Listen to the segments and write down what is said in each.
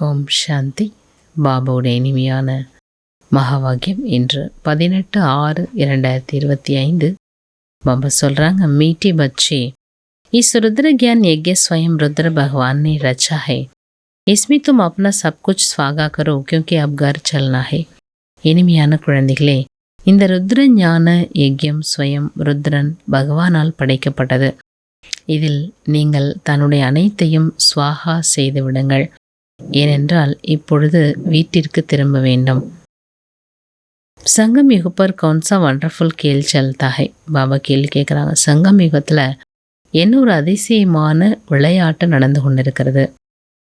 ஓம் சாந்தி. பாபாவுடைய இனிமையான மகாவாக்கியம். இன்று 18/6/2025. பாபா சொல்கிறாங்க, मीठे बच्चे, इस रुद्र ज्ञान यज्ञ स्वयं रुद्र भगवान ने रचा है। इसमें तुम अपना सब कुछ स्वागा करो क्योंकि अब घर चलना है. இனிமையான குழந்தைகளே, இந்த ருத்ர ஞான யஜ்யம் ஸ்வயம் ருத்ரன் பகவானால் படைக்கப்பட்டது. இதில் நீங்கள் தன்னுடைய அனைத்தையும் ஸ்வாகா செய்து விடுங்கள். ஏனென்றால் இப்பொழுது வீட்டிற்கு திரும்ப வேண்டும். சங்கம் யுக பர் கௌன்சா வண்டர்ஃபுல் கேள் சல்தா ஹை. பாபா கேள்வி கேட்குறாங்க, சங்கம் யுகத்தில் என்ன ஒரு அதிசயமான விளையாட்டு நடந்து கொண்டிருக்கிறது.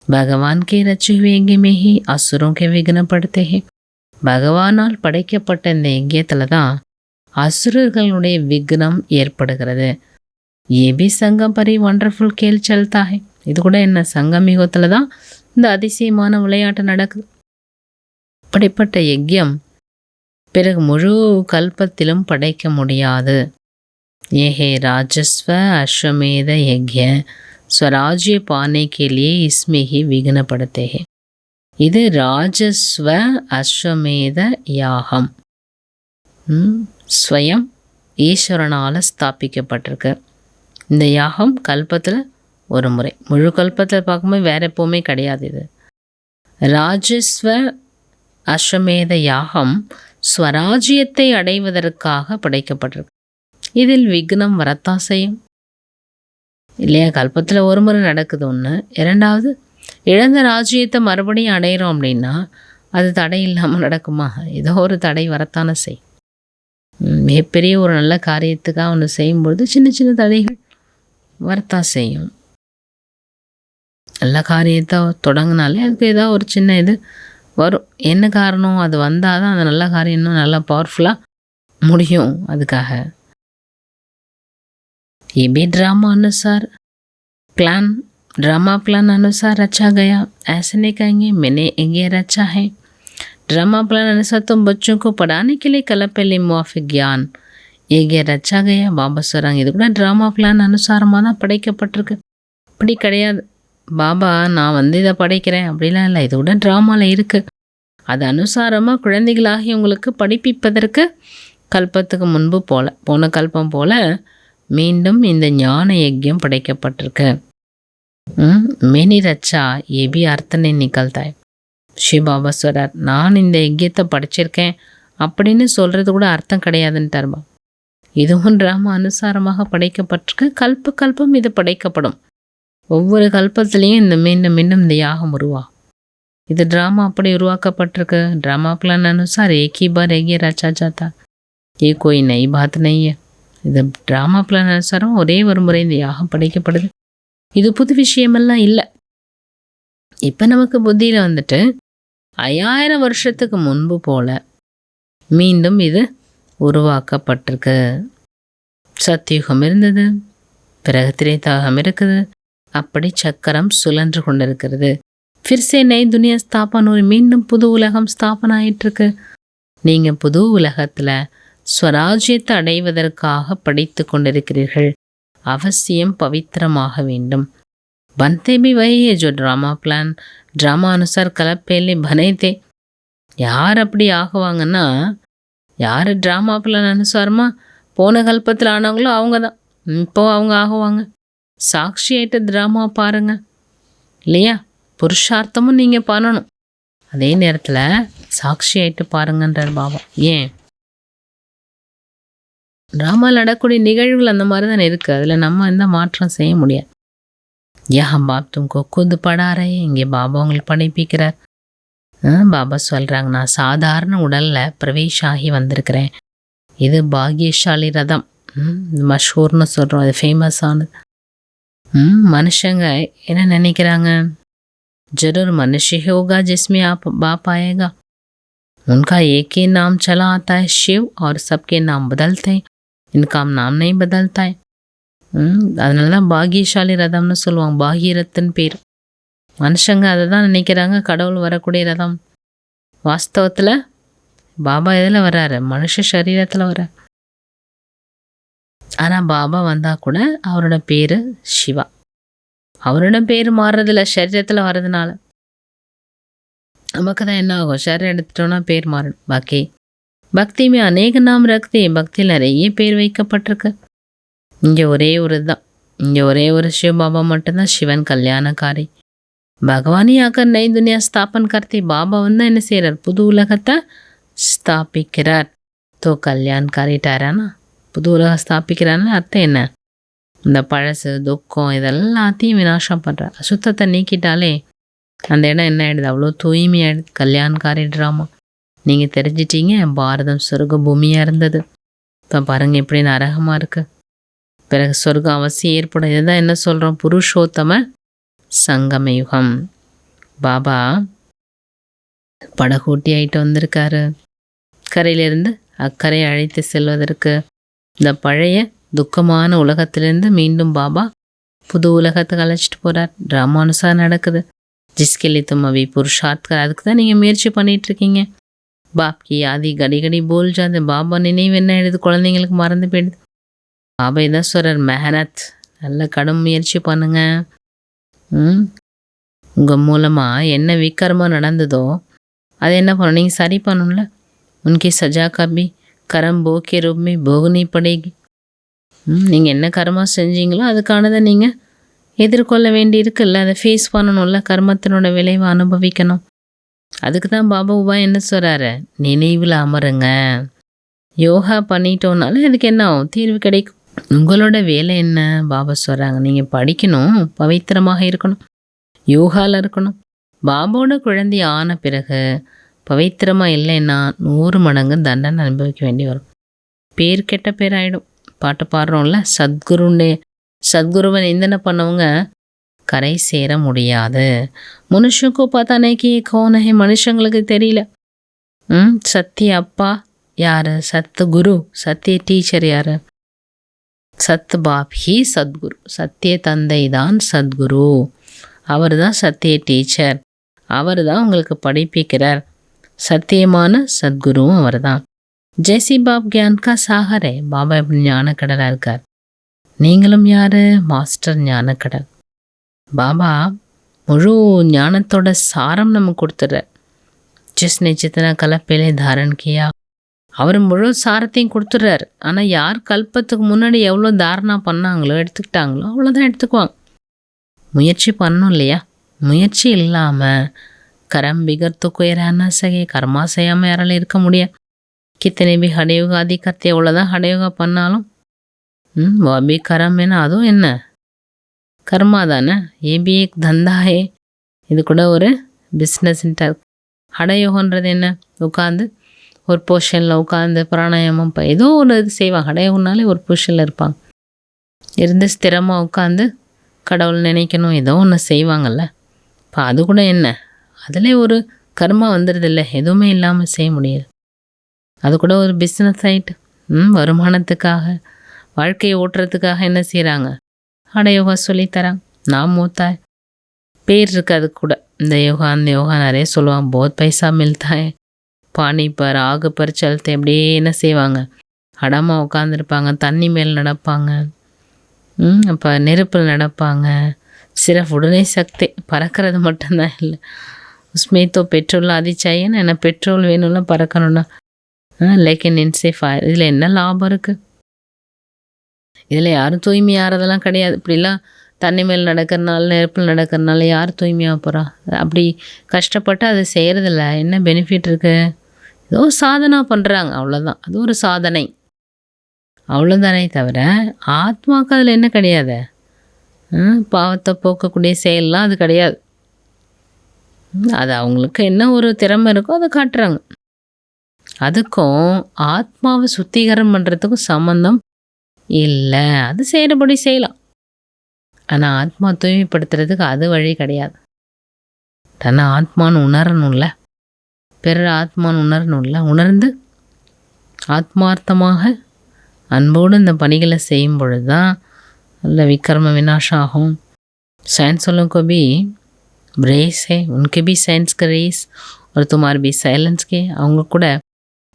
பகவான் கே ரச்சு யஜ்யமேஹி அசுரோं के विघ्न पड़ते हैं. பகவானால் படைக்கப்பட்ட இந்த யஜ்யத்தில் தான் அசுரர்களுடைய விக்னம் ஏற்படுகிறது. ஏபி சங்கம் பரி வண்டர்ஃபுல் கேள் சல்தா ஹை. இது கூட என்ன, சங்கம் யுகத்தில் தான் இந்த அதிசயமான விளையாட்டு நடக்குது. அப்படிப்பட்ட யஜ்யம் பிறகு முழு கல்பத்திலும் படைக்க முடியாது. ஏஹே ராஜஸ்வ அஸ்வமேத யஜ்ய ஸ்வராஜ்ய பானை கேலியே இஸ்மிஹி விக்னப்படுத்தே. இது ராஜஸ்வ அஸ்வமேத யாகம் ஸ்வயம் ஈஸ்வரனால் ஸ்தாபிக்கப்பட்டிருக்கு. இந்த யாகம் கல்பத்தில் ஒரு முறை, முழு கல்பத்தில் பார்க்கும்போது வேற எப்போவுமே கிடையாது. இது ராஜஸ்வ அஸ்வமேத யாகம் ஸ்வராஜ்யத்தை அடைவதற்காக படைக்கப்பட்டிருக்கு. இதில் விக்னம் வரத்தான் செய்யும் இல்லையா? கல்பத்தில் ஒரு முறை நடக்குது ஒன்று. இரண்டாவது, இழந்த ராஜ்யத்தை மறுபடியும் அடையிறோம் அப்படின்னா அது தடை இல்லாமல் நடக்குமா? ஏதோ ஒரு தடை வரத்தானே செய்யும். மிகப்பெரிய ஒரு நல்ல காரியத்துக்காக ஒன்று செய்யும்பொழுது சின்ன சின்ன தடைகள் வரத்தான் செய்யும். நல்ல காரியத்தை தொடங்கினாலே அதுக்கு ஏதாவது ஒரு சின்ன இது வரும். என்ன காரணம்? அது வந்தால் தான் அந்த நல்ல காரியம் இன்னும் நல்லா பவர்ஃபுல்லாக முடியும். அதுக்காக ये भी ड्रामा अनुसार ड्रामा प्लान अनुसार रचा गया. ऐसे नहीं कहेंगे मैंने ये रचा है. ड्रामा प्लान अनुसार तुम बच्चों को पढ़ाने के लिए कल पहले मुआफिक ज्ञान ये रचा गया. பாபா சொல்கிறாங்க, இது கூட ட்ராமா பிளான் அனுசாரமாக தான் படைக்கப்பட்டிருக்கு. அப்படி கிடையாது, பாபா நான் இதை படைக்கிறேன் அப்படிலாம் இல்லை. இது கூட ட்ராமாவில் இருக்குது. அது அனுசாரமாக குழந்தைகளாகி உங்களுக்கு படிப்பிப்பதற்கு கல்பத்துக்கு முன்பு போல், போன கல்பம் போல் மீண்டும் இந்த ஞான யஜ்யம் படைக்கப்பட்டிருக்கு. மேனி ரச்சா ஏபி அர்த்தனை நிகழ்த்தாய். ஸ்ரீ பாபா சொல்கிறார், நான் இந்த யஜ்யத்தை படிச்சிருக்கேன் அப்படின்னு சொல்கிறது கூட அர்த்தம் கிடையாதுன்ட்டார் பாபா. இதுவும் ட்ராமா அனுசாரமாக படைக்கப்பட்டிருக்கு. கல்பம் இது படைக்கப்படும். ஒவ்வொரு கல்பத்திலையும் இந்த மீண்டும் மீண்டும் இந்த யாகம் உருவாகும். இது ட்ராமா அப்படி உருவாக்கப்பட்டிருக்கு. ட்ராமா பிளான் அனுசார் ஏகி பார் ஏகி ரச்சா ஜாத்தா, ஏ கோய் நை பாத் நை. இது ட்ராமா பிளான் அனுசாரம் ஒரே ஒரு முறை இந்த யாகம் படைக்கப்படுது. இது புது விஷயமெல்லாம் இல்லை. இப்போ நமக்கு புத்தியில் 5000 வருஷத்துக்கு முன்பு போல மீண்டும் இது உருவாக்கப்பட்டிருக்கு. சத்தியுகம் இருந்தது, பிறகு திரேதாகம் இருக்குது. அப்படி சக்கரம் சுழன்று கொண்டிருக்கிறது. ஃபிர்சே நை துனியா ஸ்தாபன், ஒரு மீண்டும் புது உலகம் ஸ்தாபனம் ஆயிட்டிருக்கு. நீங்கள் புது உலகத்தில் ஸ்வராஜ்யத்தை அடைவதற்காக படித்து கொண்டிருக்கிறீர்கள். அவசியம் பவித்திரமாக வேண்டும். பன்தே பி வஹி ஜோ ட்ராமா பிளான் ட்ராமா அனுசார் கலப்பேலே பனைதே. யார் அப்படி ஆகுவாங்கன்னா, யார் ட்ராமா பிளான் அனுசாரமாக போன கல்பத்தில் ஆனவங்களோ அவங்க தான் இப்போது அவங்க ஆகுவாங்க. சாட்சி ஆகிட்டு ட்ராமா பாருங்க இல்லையா? புருஷார்த்தமும் நீங்கள் பண்ணணும், அதே நேரத்தில் சாட்சி ஆகிட்டு பாருங்கன்றார் பாபா. ஏன்? ட்ராமாவில் நடக்கூடிய நிகழ்வுகள் அந்த மாதிரி தானே இருக்குது. அதில் நம்ம எந்த மாற்றம் செய்ய முடியாது. ஏன் பாப் தும்கோ குது படாரே, இங்கே பாபா உங்களுக்கு படிப்பிக்கிறார். பாபா சொல்கிறாங்க, நான் சாதாரண உடலில் பிரவேஷாகி வந்திருக்கிறேன். இது பாக்யசாலி ரதம், மஷூர்னு சொல்கிறோம், அது ஃபேமஸானது. மனுஷங்க என்ன நினைக்கிறாங்க, जरूर मनुष्य होगा जिसमें आप बाप आएगा. उनका एक ही नाम चला आता है शिव, और सबके नाम बदलते हैं, इनका नाम नहीं बदलता है. அதனால தான் பாகியசாலி ரதம்னு சொல்லுவாங்க. பாகியரத்தின் பேர். மனுஷங்க அதை தான் நினைக்கிறாங்க கடவுள் வரக்கூடிய ரதம். வாஸ்தவத்தில் பாபா எதில் வர்றாரு? மனுஷ சரீரத்தில் வர்றார். ஆனால் பாபா வந்தால் கூட அவரோட பேர் சிவா. அவரோட பேர் மாறுறதில்ல, சரீரத்தில் வர்றதுனால. நமக்கு தான் என்ன ஆகும், ஷரீரம் எடுத்துட்டோன்னா பேர் மாறிடும். பாக்கி பக்தியுமே அநேக நாம் ரக்தி, பக்தியில் நிறைய பேர் வைக்கப்பட்டிருக்கு. இங்கே ஒரே ஒரு தான், இங்கே ஒரே ஒரு சிவபாபா மட்டும்தான் சிவன் கல்யாணக்காரி. பகவானே ஆக்கர் நை துனியா ஸ்தாபன் கர்த்தி. பாபா வந்து என்ன செய்கிறார், புது உலகத்தை ஸ்தாபிக்கிறார். தோ கல்யாண்காரி டாரானா, புது உலகம் ஸ்தாபிக்கிறான்னு அர்த்தம் என்ன, இந்த பழசு துக்கம் இதெல்லாத்தையும் விநாசம் பண்ணுறார். அசுத்தத்தை நீக்கிட்டாலே அந்த இடம் என்ன ஆகிடுது, அவ்வளோ தூய்மையாயிடுது. கல்யாண்காரி ட்ராமா நீங்கள் தெரிஞ்சிட்டீங்க. பாரதம் சொர்க்க பூமியாக இருந்தது, இப்போ பாருங்கள் எப்படி நரகமாக இருக்குது. பிறகு சொர்க்கம் அவசியம் ஏற்படும். இதுதான் என்ன சொல்கிறோம், புருஷோத்தம சங்கம யுகம். பாபா படகோட்டி ஆகிட்டு வந்திருக்காரு. கரையிலிருந்து அக்கறை அழைத்து செல்வதற்கு இந்த பழைய துக்கமான உலகத்திலிருந்து மீண்டும் பாபா புது உலகத்துக்கு அழைச்சிட்டு போகிறார். ட்ராமானுசார் நடக்குது. ஜிஸ்கெல்லி தும்மவி புருஷார்த்கர், அதுக்கு தான் நீங்கள் முயற்சி பண்ணிகிட்ருக்கீங்க. பாப்கி ஆதி கடிகடி போல் ஜாது. பாபா நினைவு என்ன ஆயிடுது, குழந்தைங்களுக்கு மறந்து போயிடுது. பாபா இதான் சொல்கிறார், மெஹனத், நல்ல கடும் முயற்சி பண்ணுங்க. உங்கள் மூலமாக என்ன விக்ரமம் நடந்ததோ அதை என்ன பண்ணணும், நீங்கள் சரி பண்ணணும்ல. உன்கி சஜா கபி கரம் போக்கே ரூபமே போகனி படேகி. நீங்கள் என்ன கர்மம் செஞ்சீங்களோ அதுக்கானதை நீங்கள் எதிர்கொள்ள வேண்டி இருக்குல்ல, அதை ஃபேஸ் பண்ணணும்ல. கர்மத்தினோட விளைவை அனுபவிக்கணும். அதுக்கு தான் பாபா உபாய் என்ன சொல்கிறாரு, நினைவில் அமருங்க. யோகா பண்ணிட்டோன்னாலும் அதுக்கு என்ன ஆகும், தீர்வு கிடைக்கும். உங்களோட வேலை என்ன, பாபா சொல்கிறாங்க, நீங்கள் படிக்கணும், பவித்திரமாக இருக்கணும், யோகாவில் இருக்கணும். பாபாவோட குழந்தை ஆன பிறகு பவித்திரமாக இல்லைன்னா 100 மடங்கு தண்டனை அனுபவிக்க வேண்டி வரும். பேர் கெட்ட பேர் ஆகிடும். பாட்டு பாடுறோம்ல, சத்குருவை நிந்தனை பண்ணவங்க கரை சேர முடியாது. மனுஷனுக்கு பார்த்தா நைக்கி கோனே, மனுஷங்களுக்கு தெரியல. சத்திய அப்பா யார், சத்து குரு, சத்திய டீச்சர் யார், சத் பாப் ஹி சத்குரு. சத்திய தந்தை தான் சத்குரு, அவர் தான் சத்திய டீச்சர், அவர் தான் உங்களுக்கு படிப்பிக்கிறார். சத்தியமான சத்குருவும் அவர் தான். ஜெய்சி பாப் கியான்கா சாகரே. பாபா எப்படி ஞானக்கடலாக இருக்கார். நீங்களும் யார், மாஸ்டர் ஞானக்கடல். பாபா முழு ஞானத்தோட சாரம் நமக்கு கொடுத்துட்றார். ஜிஸ்னே ஜித்தனா கலப்பேலே தாரண் கியா, அவர் முழு சாரத்தையும் கொடுத்துட்றாரு. ஆனால் யார் கல்பத்துக்கு முன்னாடி எவ்வளோ தாரணா பண்ணாங்களோ எடுத்துக்கிட்டாங்களோ அவ்வளோதான் எடுத்துக்குவாங்க. முயற்சி பண்ணணும் இல்லையா. முயற்சி இல்லாமல் கரம் பிகர்த்து குயரானா சகே, கர்மா செய்யாமல் யாராலும் இருக்க முடியாது. கித்தனை பி ஹடயோகா அதிகத்தை எவ்வளோதான் ஹடயோகா பண்ணாலும் வாபி கரம் என்ன, அதுவும் என்ன கர்மா தானே. ஏபி ஏக் தந்தா ஹே, இது கூட ஒரு பிஸ்னஸ்ன்ட்டு. ஹடயோகன்றது என்ன, உட்காந்து ஒரு பொசிஷனில் உட்காந்து பிராணாயாமம் ஏதோ ஒரு இது செய்வாங்க. ஹடயோகம்னாலே ஒரு பொசிஷனில் இருப்பாங்க, இருந்து ஸ்திரமாக உட்காந்து கடவுள் நினைக்கணும், ஏதோ ஒன்று செய்வாங்கள்ல. இப்போ அது கூட என்ன, அதில் ஒரு கர்மா வந்துடுதில்ல, எதுவுமே இல்லாமல் செய்ய முடியாது. அது கூட ஒரு பிஸ்னஸ் ஆகிட்டு வருமானத்துக்காக வாழ்க்கையை ஓட்டுறதுக்காக என்ன செய்கிறாங்க, ஹடயோகா சொல்லித்தராங்க. நாம் மூத்தாய் பேர் இருக்குது அது கூட. இந்த யோகா அந்த யோகா நிறைய சொல்லுவாங்க. போத் பைசா மில்தாய், பானி பர் ஆகு பர் சல்தே, அப்படியே என்ன செய்வாங்க, அடமாக உட்காந்துருப்பாங்க, தண்ணி மேல் நடப்பாங்க, அப்போ நெருப்பில் நடப்பாங்க. சிறப்பு உடனே சக்தி, பறக்கிறது மட்டும்தான் இல்லை. உஸ்மேத்தோ பெட்ரோல் அதிச்சாயின்னு என்ன, பெட்ரோல் வேணும்ல பறக்கணும்னா. லேக்கின் இன்சேஃபா, இதில் என்ன லாபம் இருக்குது, இதில் யாரும் தூய்மையாகிறதெல்லாம் கிடையாது. இப்படிலாம் தண்ணி மேல் நடக்கிறனால நெருப்பில் நடக்கிறனால யார் தூய்மையாக போகிறா. அப்படி கஷ்டப்பட்டு அதை செய்கிறதில்ல, என்ன பெனிஃபிட் இருக்குது, ஏதோ சாதனை பண்ணுறாங்க அவ்வளோதான். அது ஒரு சாதனை அவ்வளோதானே தவிர ஆத்மாவுக்கு அதில் என்ன கிடையாது. பாவத்தை போக்கக்கூடிய செயல்லாம் அது கிடையாது. அது அவங்களுக்கு என்ன ஒரு திறமை இருக்கோ அதை காட்டுறாங்க. அதுக்கும் ஆத்மாவை சுத்திகரம் பண்ணுறதுக்கும் சம்மந்தம் இல்லை. அது செய்கிறபடி செய்யலாம், ஆனால் ஆத்மா தூய்மைப்படுத்துறதுக்கு அது வழி கிடையாது. தன்னை ஆத்மான்னு உணரணும்ல, பிறர் ஆத்மான்னு உணரணும்ல. உணர்ந்து ஆத்மார்த்தமாக அன்போடு இந்த பணிகளை செய்யும் பொழுது தான் நல்ல விக்ரம விநாசம் ஆகும். साइंस वालों को भी रेस है, उनके भी साइंस का रेस और तुम्हारे भी சைலன்ஸ் के. அவங்க கூட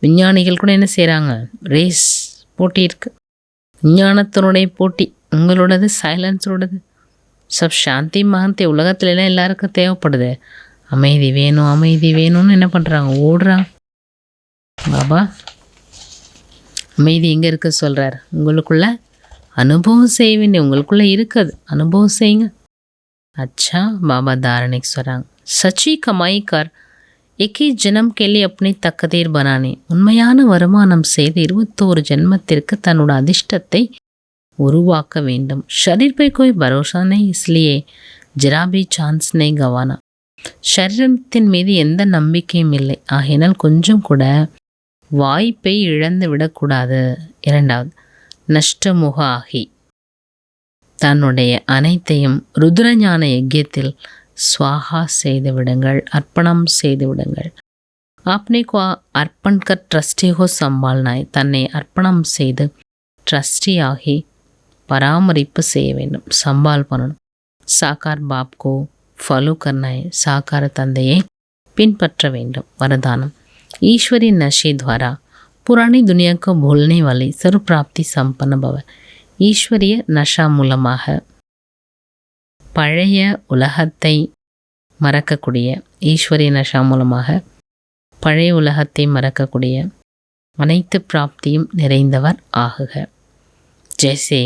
விஞ்ஞானிகள் கூட என்ன செய்கிறாங்க, ரேஸ் போட்டி இருக்குது. விஞ்ஞானத்தினுடைய போட்டி உங்களோடது, சைலன்ஸோடது. சப் சாந்தி மகந்தி உலகத்துலலாம் எல்லாருக்கும் தேவைப்படுது. அமைதி வேணும் அமைதி வேணும்னு என்ன பண்ணுறாங்க, ஓடுறாங்க. பாபா அமைதி எங்கே இருக்க சொல்கிறார், உங்களுக்குள்ள அனுபவம் செய்ய வேண்டிய உங்களுக்குள்ளே இருக்குது, அனுபவம் செய்யுங்க. अच्छा बाबा धारणिक स्वरांग सच्ची कमाई कर एक ही जन्म के लिए अपनी तकदीर बनाने உண்மையான வருமானம் செய்து 21 ஜென்மத்திற்கு தன்னோட அதிர்ஷ்டத்தை உருவாக்க வேண்டும். शरीर पे कोई भरोसा नहीं इसलिए जरा भी चांस नहीं गवाना. சரீரத்தின் மீது எந்த நம்பிக்கையும் இல்லை, ஆகையினால் கொஞ்சம் கூட வாய்ப்பை இழந்து விடக்கூடாது. இரண்டாவது, நஷ்டமுக ஆகி தன்னுடைய அனைத்தையும் ருத்ரஞான யஜ்யத்தில் ஸ்வாகா செய்து விடுங்கள், அர்ப்பணம் செய்து விடுங்கள். आपने को अर्पण कर ट्रस्टी को संभालना है. தன்னை அர்ப்பணம் செய்து ட்ரஸ்டி ஆகி பராமரிப்பு செய்ய வேண்டும், சம்பால் பண்ணணும். சாக்கார் பாப்கோ ஃபாலோ करना है. சாக்கார தந்தையை பின்பற்ற வேண்டும். வரதானம் ईश्वरी नशे द्वारा पुरानी दुनिया को भूलने वाली सर्व प्राप्ति संपन्न भव. ஈஸ்வரிய நஷா மூலமாக பழைய உலகத்தை மறக்கக்கூடிய, ஈஸ்வரிய நஷா மூலமாக பழைய உலகத்தை மறக்கக்கூடிய அனைத்து பிராப்தியும் நிறைந்தவர் ஆகுக. ஜெய்சே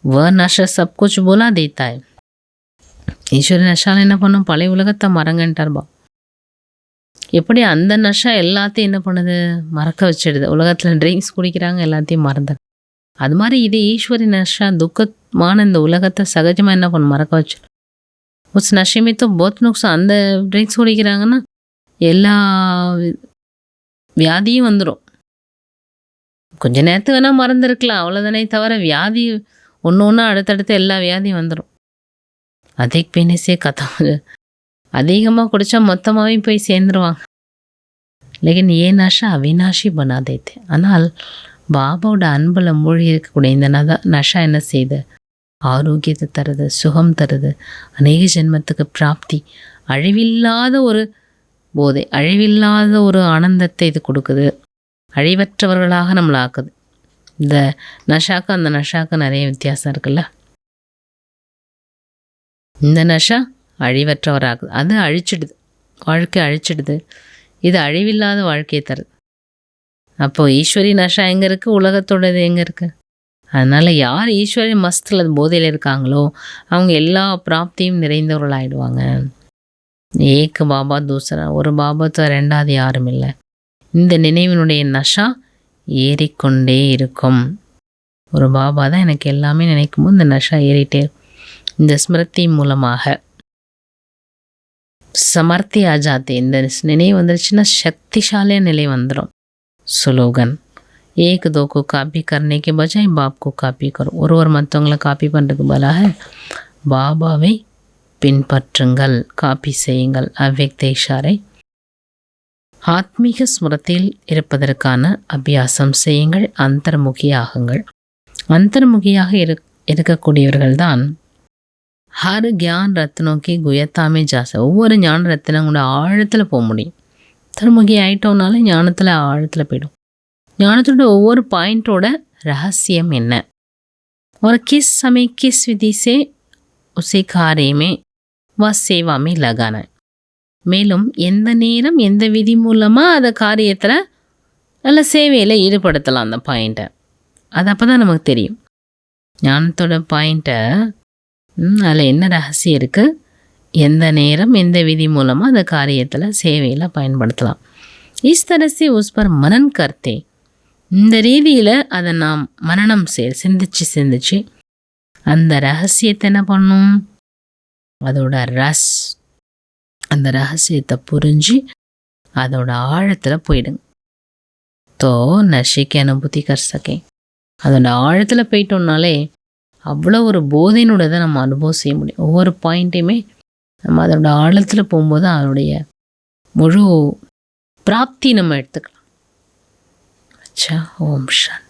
வ நஷ சப் குச் போலா தேத்தாய். ஈஸ்வரிய நஷால் என்ன பண்ணும், பழைய உலகத்தை மறங்கன்ட்டார் பா. எப்படி அந்த நஷா எல்லாத்தையும் என்ன பண்ணுது, மறக்க வச்சிடுது. உலகத்தில் ட்ரிங்க்ஸ் குடிக்கிறாங்க, எல்லாத்தையும் மறந்துடு. அது மாதிரி இது ஈஸ்வரி நஷா துக்கமான இந்த உலகத்தை சகஜமாக என்ன பண்ணும், மறக்க வச்சு. உஸ் நஷமே தோ போத் நுக்ஸா. அந்த ட்ரிங்க்ஸ் குடிக்கிறாங்கன்னா எல்லா வியாதியும் வந்துடும். கொஞ்ச நேரத்துக்கு வேணால் மறந்துருக்கலாம், அவ்வளோதானே தவிர வியாதி ஒன்று ஒன்றா அடுத்தடுத்து எல்லா வியாதியும் வந்துடும். அதிக பேனேசே கதை அதிகமாக குடித்தா மொத்தமாகவே போய் சேர்ந்துருவாங்க. லேக்கின் ஏ நஷா அவிநாஷி பனா தேத்தே. ஆனால் பாபாவோட அன்பில் மூழ்கி இருக்கக்கூடிய இந்த நஷா என்ன செய்யுது, ஆரோக்கியத்தை தருது, சுகம் தருது, அநேக ஜென்மத்துக்கு பிராப்தி, அழிவில்லாத ஒரு போதை, அழிவில்லாத ஒரு ஆனந்தத்தை இது கொடுக்குது, அழிவற்றவர்களாக நம்மளை ஆக்குது. இந்த நஷாக்கு அந்த நஷாக்கு நிறைய வித்தியாசம் இருக்குல்ல. இந்த நஷா அழிவற்றவராகுது, அது அழிச்சிடுது, வாழ்க்கை அழிச்சிடுது. இது அழிவில்லாத வாழ்க்கையை தருது. அப்போது ஈஸ்வரி நஷா எங்கே இருக்குது, உலகத்தோடது எங்கே இருக்குது. அதனால் யார் ஈஸ்வரி மஸ்தில் போதையில் இருக்காங்களோ அவங்க எல்லா பிராப்தியும் நிறைந்தவர்களாகிடுவாங்க. ஏக்கு பாபா தூசரா, ஒரு பாபாத்தை ரெண்டாவது யாரும் இல்லை. இந்த நினைவினுடைய நஷா ஏறிக்கொண்டே இருக்கும். ஒரு பாபா தான் எனக்கு எல்லாமே நினைக்கும் போது இந்த நஷா ஏறிட்டே இருக்கும். இந்த ஸ்மிருதி மூலமாக சமர்த்தி ஆஜாத்தே. இந்த நினைவு வந்துருச்சுன்னா சக்திசாலிய நிலை வந்துடும். ஸ்லோகன் एक दो को कापी करने के बजाय बाप को कापी करो. ஒருவர் மற்றவங்களை காப்பி பண்ணுறதுக்கு பதிலாக பாபாவை பின்பற்றுங்கள், காப்பி செய்யுங்கள். அவ்வக்த இஷாரை ஆத்மீக ஸ்மிருதியில் இருப்பதற்கான அபியாசம் செய்யுங்கள். அந்தர்முகியாகுங்கள். அந்தர்முகியாக இருக்கக்கூடியவர்கள்தான் ஹர் கியான் ரத்னோக்கி குயத்தாமே ஜாச. ஒவ்வொரு ஞான ரத்தினங்களோட ஆழத்தில் போக முடியும். அந்தர்முகி ஆயிட்டோம்னால ஞானத்தில் ஆழத்தில் போயிடும். ஞானத்தோட ஒவ்வொரு பாயிண்டோட ரகசியம் என்ன, और किस समय किस विधि से उसे कार्य में व सेवा में लगाना. மேலும் எந்த நேரம் எந்த விதி மூலமாக அதை காரியத்தில் நல்ல சேவையில் ஈடுபடுத்தலாம் அந்த பாயிண்ட்டை. அது அப்போ தான் நமக்கு தெரியும் ஞானத்தோட பாயிண்ட்டை. அதில் என்ன ரகசியம் இருக்குது, எந்த நேரம் எந்த விதி மூலமாக அந்த காரியத்தில் சேவையில் பயன்படுத்தலாம். இஸ் तरह से उस पर मनन करते. இந்த ரீதியில் அதை நாம் மனனம் சிந்திச்சு அந்த ரகசியத்தை என்ன பண்ணும், அதோட அந்த ரகசியத்தை புரிஞ்சு அதோட ஆழத்தில் போயிடுங்க. தோ நஷிக்கு அனுபூதி கர் சகே. அதோட ஆழத்தில் போயிட்டோம்னாலே அவ்வளோ ஒரு போதையினோட நம்ம அனுபவம் செய்ய முடியும். ஒவ்வொரு பாயிண்ட்டையுமே நம்ம அதோட ஆழத்தில் போகும்போது அதோடைய முழு பிராப்தி நம்ம எடுத்துக்கலாம். अच्छा ओम शांति.